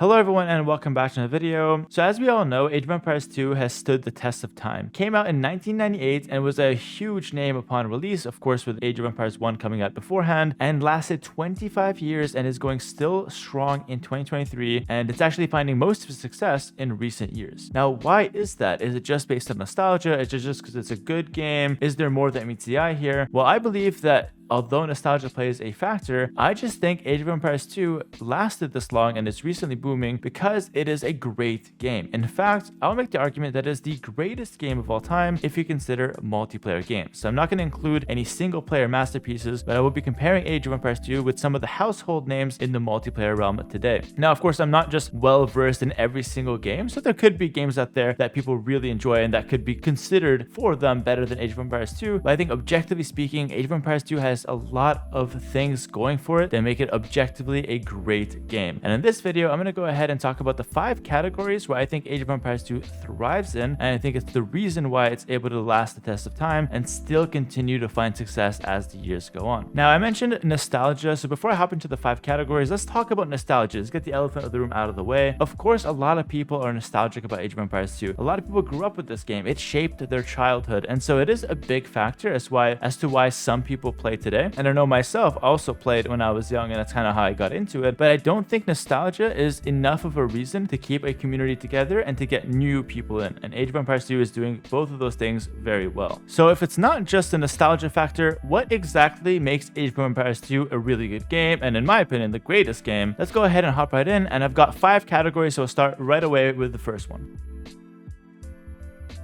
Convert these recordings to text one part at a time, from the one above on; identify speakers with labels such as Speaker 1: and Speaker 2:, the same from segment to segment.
Speaker 1: Hello everyone and welcome back to another video. So as we all know, Age of Empires 2 has stood the test of time. Came out in 1998 and was a huge name upon release, of course with Age of Empires 1 coming out beforehand, and lasted 25 years and is going still strong in 2023, and it's actually finding most of its success in recent years. Now, why is that? Is it just based on nostalgia? Is it just because it's a good game? Is there more that meets the eye here? Well, I believe that although nostalgia plays a factor, I just think Age of Empires 2 lasted this long and is recently booming because it is a great game. In fact, I'll make the argument that it is the greatest game of all time if you consider multiplayer games. So I'm not going to include any single player masterpieces, but I will be comparing Age of Empires 2 with some of the household names in the multiplayer realm today. Now, of course, I'm not just well versed in every single game, so there could be games out there that people really enjoy and that could be considered for them better than Age of Empires 2, but I think objectively speaking, Age of Empires 2 has a lot of things going for it that make it objectively a great game. And in this video, I'm going to go ahead and talk about the 5 categories where I think Age of Empires 2 thrives in, and I think it's the reason why it's able to last the test of time and still continue to find success as the years go on. Now, I mentioned nostalgia, so before I hop into the 5 categories, let's talk about nostalgia. Let's get the elephant of the room out of the way. Of course, a lot of people are nostalgic about Age of Empires 2. A lot of people grew up with this game. It shaped their childhood, and so it is a big factor as to why some people play today. And I know myself also played when I was young, and that's kind of how I got into it. But I don't think nostalgia is enough of a reason to keep a community together and to get new people in. And Age of Empires 2 is doing both of those things very well. So if it's not just a nostalgia factor, what exactly makes Age of Empires 2 a really good game, and in my opinion, the greatest game? Let's go ahead and hop right in, and I've got 5 categories, so I'll start right away with the first one.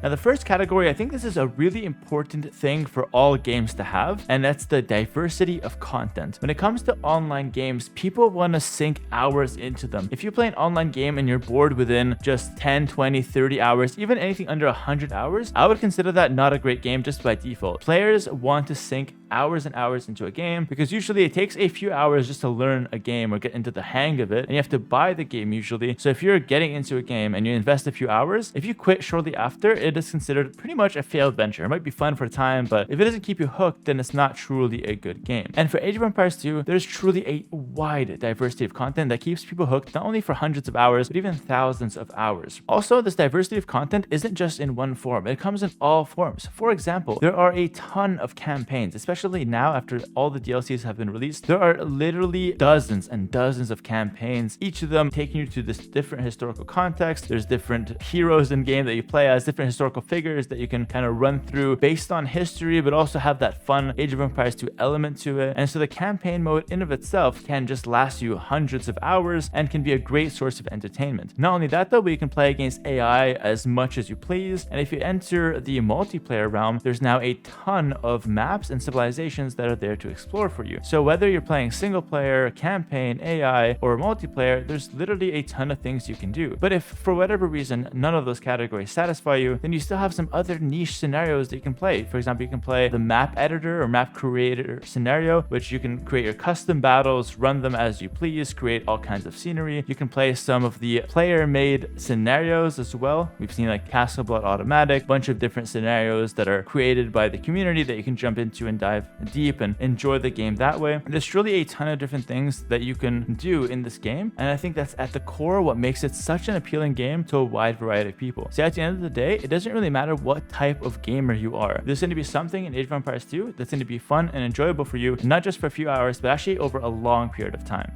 Speaker 1: Now, the first category, I think this is a really important thing for all games to have, and that's the diversity of content. When it comes to online games, people want to sink hours into them. If you play an online game and you're bored within just 10, 20, 30 hours, even anything under 100 hours, I would consider that not a great game just by default. Players want to sink hours and hours into a game because usually it takes a few hours just to learn a game or get into the hang of it, and you have to buy the game usually. So if you're getting into a game and you invest a few hours, if you quit shortly after, it is considered pretty much a failed venture. It might be fun for a time, but if it doesn't keep you hooked, then it's not truly a good game. And for Age of Empires 2, there's truly a wide diversity of content that keeps people hooked not only for hundreds of hours, but even thousands of hours. Also, this diversity of content isn't just in one form. It comes in all forms. For example, there are a ton of campaigns, especially now after all the DLCs have been released. There are literally dozens and dozens of campaigns, each of them taking you to this different historical context. There's different heroes in game that you play as, different historical figures that you can kind of run through based on history, but also have that fun Age of Empires 2 element to it. And so the campaign mode in of itself can just last you hundreds of hours and can be a great source of entertainment. Not only that though, but you can play against AI as much as you please. And if you enter the multiplayer realm, there's now a ton of maps and civilizations that are there to explore for you. So whether you're playing single player, campaign, AI, or multiplayer, there's literally a ton of things you can do. But if for whatever reason none of those categories satisfy you, then you still have some other niche scenarios that you can play. For example, you can play the map editor or map creator scenario, which you can create your custom battles, run them as you please, create all kinds of scenery. You can play some of the player-made scenarios as well. We've seen like Castle Blood Automatic, bunch of different scenarios that are created by the community that you can jump into and dive deep and enjoy the game that way. And there's truly a ton of different things that you can do in this game, and I think that's at the core what makes it such an appealing game to a wide variety of people. See, at the end of the day, it doesn't really matter what type of gamer you are. There's going to be something in Age of Empires 2 that's going to be fun and enjoyable for you, not just for a few hours, but actually over a long period of time.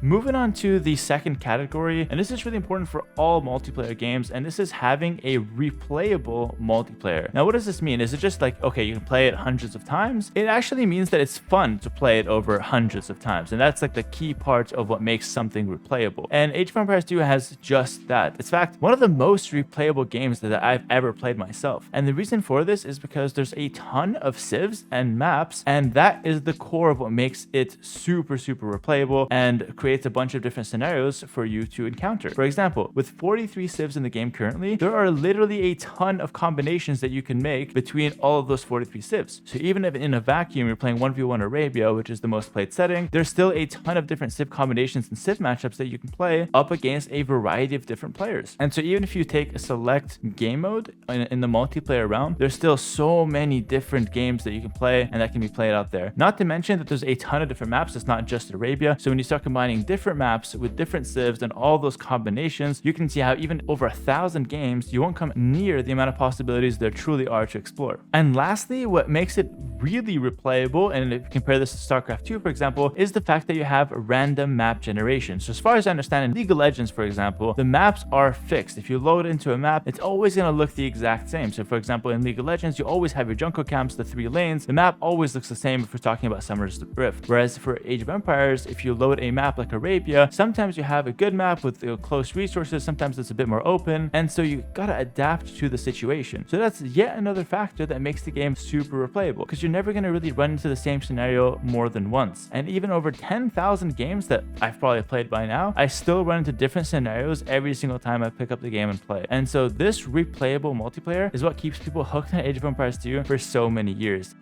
Speaker 1: Moving on to the second category, and this is really important for all multiplayer games, and this is having a replayable multiplayer. Now, what does this mean? Is it just like, okay, you can play it hundreds of times? It actually means that it's fun to play it over hundreds of times, and that's like the key part of what makes something replayable. And Age of Empires 2 has just that. It's in fact one of the most replayable games that I've ever played myself. And the reason for this is because there's a ton of civs and maps, and that is the core of what makes it super replayable and creates a bunch of different scenarios for you to encounter. For example, with 43 civs in the game currently, there are literally a ton of combinations that you can make between all of those 43 civs. So even if in a vacuum you're playing 1v1 Arabia, which is the most played setting, there's still a ton of different civ combinations and civ matchups that you can play up against a variety of different players. And so even if you take a select game mode in the multiplayer realm, there's still so many different games that you can play and that can be played out there. Not to mention that there's a ton of different maps. It's not just Arabia. So when you start combining different maps with different civs and all those combinations, you can see how even over 1,000 games, you won't come near the amount of possibilities there truly are to explore. And lastly, what makes it really replayable, and if you compare this to StarCraft 2, for example, is the fact that you have random map generation. So as far as I understand, in League of Legends, for example, the maps are fixed. If you load into a map, it's always going to look the exact same. So for example, in League of Legends, you always have your jungle camps, the 3 lanes. The map always looks the same if we're talking about Summer's Rift. Whereas for Age of Empires, if you load a map like Arabia, sometimes you have a good map with close resources, sometimes it's a bit more open, and so you gotta adapt to the situation. So that's yet another factor that makes the game super replayable, because you're never gonna really run into the same scenario more than once. And even over 10,000 games that I've probably played by now, I still run into different scenarios every single time I pick up the game and play. And so this replayable multiplayer is what keeps people hooked on Age of Empires 2 for so many years.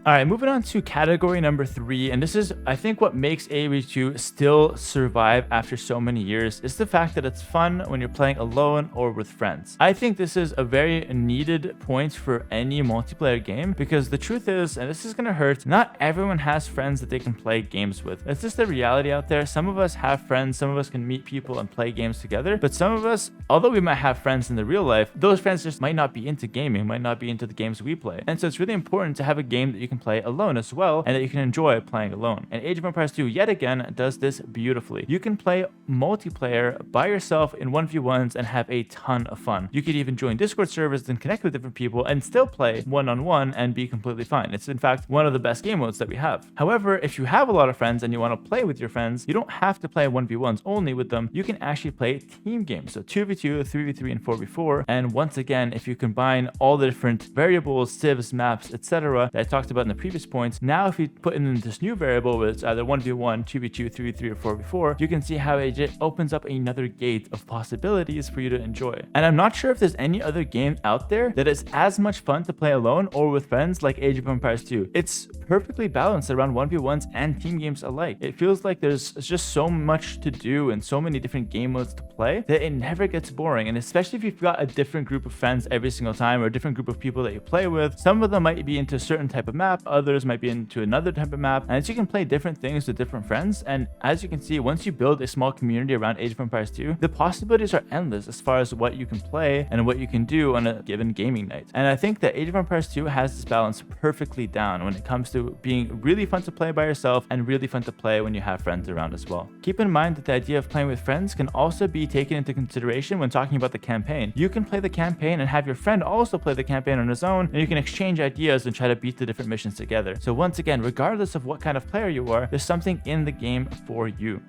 Speaker 1: All right, moving on to category number 3, and this is, I think, what makes AoE2 still survive after so many years, is the fact that it's fun when you're playing alone or with friends. I think this is a very needed point for any multiplayer game, because the truth is, and this is gonna hurt, not everyone has friends that they can play games with. It's just the reality out there. Some of us have friends, some of us can meet people and play games together, but some of us, although we might have friends in the real life, those friends just might not be into gaming, might not be into the games we play. And so it's really important to have a game that you can play alone as well, and that you can enjoy playing alone. And Age of Empires 2 yet again does this beautifully. You can play multiplayer by yourself in 1v1s and have a ton of fun. You could even join Discord servers and connect with different people and still play one-on-one and be completely fine. It's in fact one of the best game modes that we have. However, if you have a lot of friends and you want to play with your friends, you don't have to play 1v1s only with them. You can actually play team games, so 2v2, 3v3, and 4v4. And once again, if you combine all the different variables, civs, maps, etc. that I talked about in the previous points, now if you put in this new variable where it's either 1v1, 2v2, 3v3, or 4v4, you can see how it just opens up another gate of possibilities for you to enjoy. And I'm not sure if there's any other game out there that is as much fun to play alone or with friends like Age of Empires 2. It's perfectly balanced around 1v1s and team games alike. It feels like there's just so much to do and so many different game modes to play that it never gets boring. And especially if you've got a different group of friends every single time, or a different group of people that you play with, some of them might be into a certain type of map, others might be into another type of map, and as you can play different things with different friends. And as you can see, once you build a small community around Age of Empires 2, the possibilities are endless as far as what you can play and what you can do on a given gaming night. And I think that Age of Empires 2 has this balance perfectly down when it comes to being really fun to play by yourself and really fun to play when you have friends around as well. Keep in mind that the idea of playing with friends can also be taken into consideration when talking about the campaign. You can play the campaign and have your friend also play the campaign on his own, and you can exchange ideas and try to beat the different missions together. So once again, regardless of what kind of player you are, there's something in the game for you.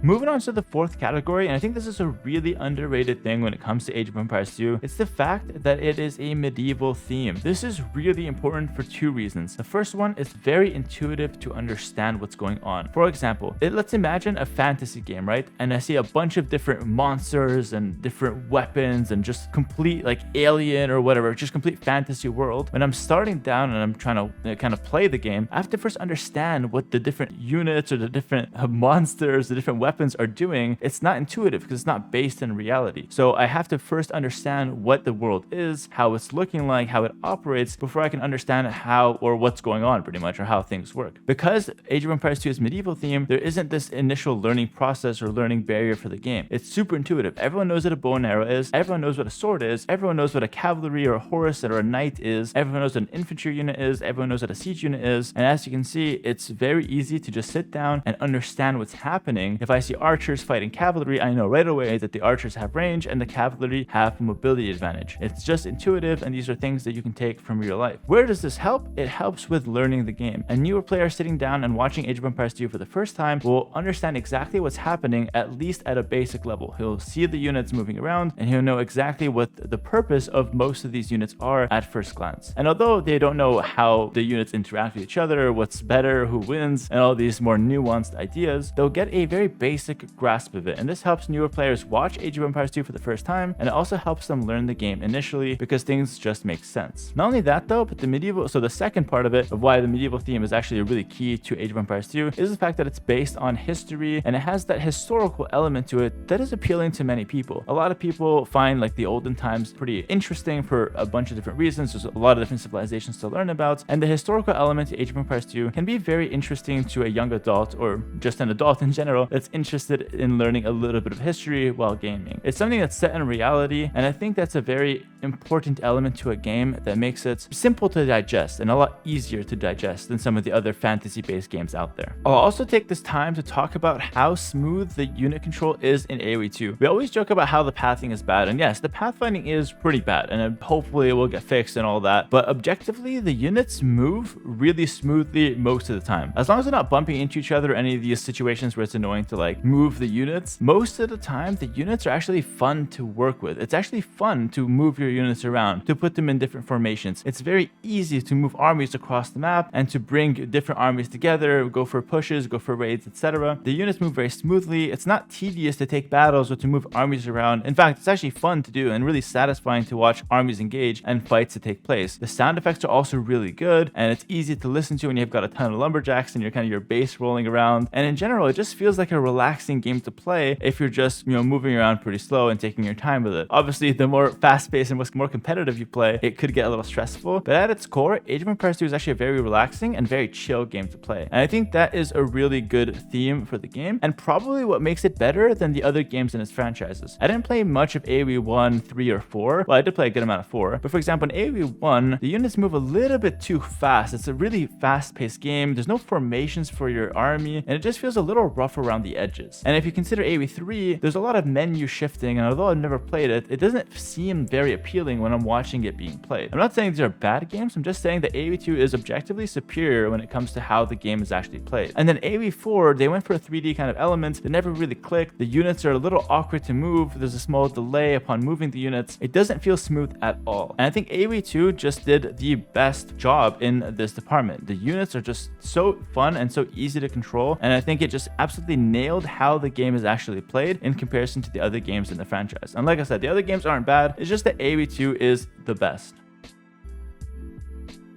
Speaker 1: Moving on to the 4th category, and I think this is a really underrated thing when it comes to Age of Empires 2, it's the fact that it is a medieval theme. This is really important for 2 reasons. The first one is very intuitive to understand what's going on. For example, let's imagine a fantasy game, right? And I see a bunch of different monsters and different weapons and just complete like alien or whatever, just complete fantasy world. When I'm starting down and I'm trying to kind of play the game, I have to first understand what the different units or the different monsters, the different weapons are doing. It's not intuitive because it's not based in reality. So I have to first understand what the world is, how it's looking like, how it operates, before I can understand how or what's going on pretty much, or how things work. Because Age of Empires 2 is medieval theme, there isn't this initial learning process or learning barrier for the game. It's super intuitive. Everyone knows what a bow and arrow is. Everyone knows what a sword is. Everyone knows what a cavalry or a horse or a knight is. Everyone knows what an infantry unit is. Everyone knows what a siege unit is. And as you can see, it's very easy to just sit down and understand what's happening. If I see archers fighting cavalry, I know right away that the archers have range and the cavalry have mobility advantage. It's just intuitive, and these are things that you can take from real life. Where does this help? It helps with learning the game. A newer player sitting down and watching Age of Empires 2 for the first time will understand exactly what's happening, at least at a basic level. He'll see the units moving around, and he'll know exactly what the purpose of most of these units are at first glance. And although they don't know how the units interact with each other, what's better, who wins, and all these more nuanced ideas, they'll get a very basic basic grasp of it. And this helps newer players watch Age of Empires 2 for the first time, and it also helps them learn the game initially because things just make sense. Not only that though, but the second part of it, of why the medieval theme is actually really key to Age of Empires 2, is the fact that it's based on history and it has that historical element to it that is appealing to many people. A lot of people find like the olden times pretty interesting for a bunch of different reasons. There's a lot of different civilizations to learn about, and the historical element to Age of Empires 2 can be very interesting to a young adult or just an adult in general that's interested in learning a little bit of history while gaming. It's something that's set in reality, and I think that's a very important element to a game that makes it simple to digest and a lot easier to digest than some of the other fantasy-based games out there. I'll also take this time to talk about how smooth the unit control is in AoE 2. We always joke about how the pathing is bad, and yes, the pathfinding is pretty bad, and hopefully it will get fixed and all that, but objectively, the units move really smoothly most of the time. As long as they're not bumping into each other or any of these situations where it's annoying to like move the units, most of the time, the units are actually fun to work with. It's actually fun to move your units around, to put them in different formations. It's very easy to move armies across the map and to bring different armies together, go for pushes, go for raids, etc. The units move very smoothly. It's not tedious to take battles or to move armies around. In fact, it's actually fun to do and really satisfying to watch armies engage and fights to take place. The sound effects are also really good, and it's easy to listen to when you've got a ton of lumberjacks and you're kind of your base rolling around. And in general, it just feels like a relaxing game to play if you're just, moving around pretty slow and taking your time with it. Obviously, the more fast-paced and more competitive you play, it could get a little stressful, but at its core, Age of Empires 2 is actually a very relaxing and very chill game to play. And I think that is a really good theme for the game, and probably what makes it better than the other games in its franchises. I didn't play much of AoE 1, 3, or 4. Well, I did play a good amount of 4, but for example, in AoE 1, the units move a little bit too fast. It's a really fast-paced game. There's no formations for your army, and it just feels a little rough around the edges. And if you consider AoE 3, there's a lot of menu shifting, and although I've never played it, it doesn't seem very appealing when I'm watching it being played. I'm not saying these are bad games, I'm just saying that AoE 2 is objectively superior when it comes to how the game is actually played. And then AoE 4, they went for a 3D kind of element that never really clicked. The units are a little awkward to move. There's a small delay upon moving the units. It doesn't feel smooth at all. And I think AoE 2 just did the best job in this department. The units are just so fun and so easy to control, and I think it just absolutely nailed how the game is actually played in comparison to the other games in the franchise. And like I said, the other games aren't bad. It's just that AoE 2 is the best.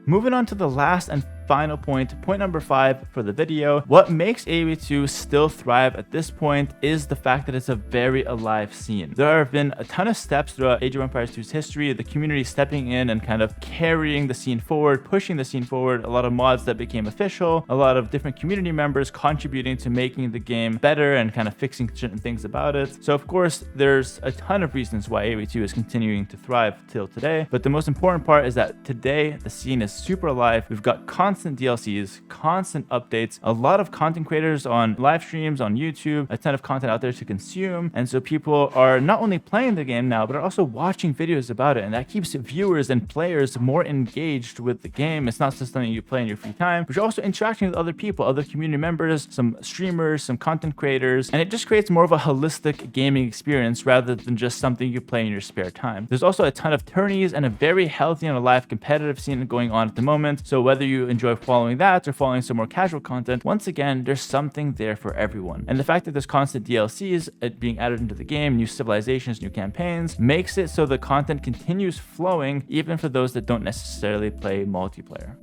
Speaker 1: Moving on to the last and final point number 5 for the video. What makes AoE 2 still thrive at this point is the fact that it's a very alive scene. There have been a ton of steps throughout Age of Empires 2's history, the community stepping in and kind of carrying the scene forward, pushing the scene forward, a lot of mods that became official, a lot of different community members contributing to making the game better and kind of fixing certain things about it. So of course, there's a ton of reasons why AoE 2 is continuing to thrive till today, but the most important part is that today the scene is super alive. We've got constant DLCs, constant updates, a lot of content creators on live streams, on YouTube, a ton of content out there to consume. And so people are not only playing the game now, but are also watching videos about it. And that keeps viewers and players more engaged with the game. It's not just something you play in your free time, but you're also interacting with other people, other community members, some streamers, some content creators, and it just creates more of a holistic gaming experience rather than just something you play in your spare time. There's also a ton of tourneys and a very healthy and alive competitive scene going on at the moment. So whether you enjoy following that or following some more casual content, once again, there's something there for everyone. And the fact that there's constant DLCs being added into the game, new civilizations, new campaigns, makes it so the content continues flowing even for those that don't necessarily play multiplayer.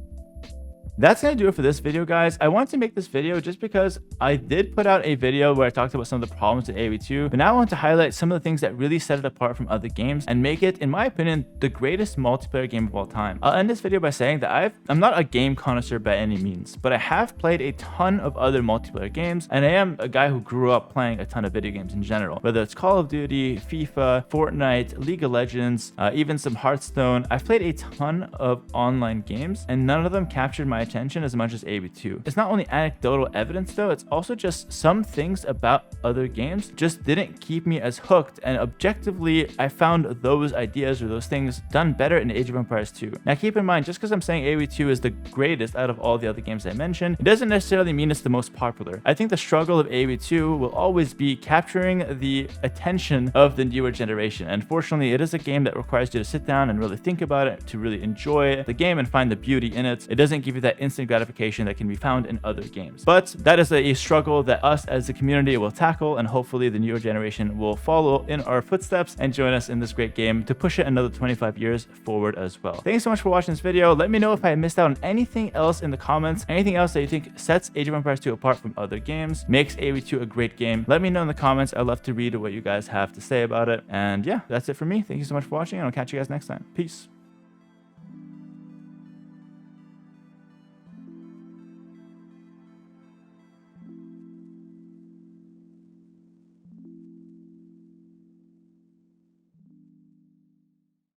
Speaker 1: That's going to do it for this video, guys. I wanted to make this video just because I did put out a video where I talked about some of the problems in AoE 2, but now I want to highlight some of the things that really set it apart from other games and make it, in my opinion, the greatest multiplayer game of all time. I'll end this video by saying that I'm not a game connoisseur by any means, but I have played a ton of other multiplayer games, and I am a guy who grew up playing a ton of video games in general, whether it's Call of Duty, FIFA, Fortnite, League of Legends, even some Hearthstone. I've played a ton of online games, and none of them captured my attention as much as AoE 2. It's not only anecdotal evidence though, it's also just some things about other games just didn't keep me as hooked, and objectively I found those ideas or those things done better in Age of Empires 2. Now keep in mind, just because I'm saying AoE 2 is the greatest out of all the other games I mentioned, it doesn't necessarily mean it's the most popular. I think the struggle of AoE 2 will always be capturing the attention of the newer generation, and fortunately it is a game that requires you to sit down and really think about it, to really enjoy the game and find the beauty in it. It doesn't give you that that instant gratification that can be found in other games. But that is a struggle that us as a community will tackle, and hopefully the newer generation will follow in our footsteps and join us in this great game to push it another 25 years forward as well. Thanks so much for watching this video. Let me know if I missed out on anything else in the comments, anything else that you think sets Age of Empires 2 apart from other games, makes AoE2 a great game. Let me know in the comments. I'd love to read what you guys have to say about it. And yeah, that's it for me. Thank you so much for watching, and I'll catch you guys next time. Peace.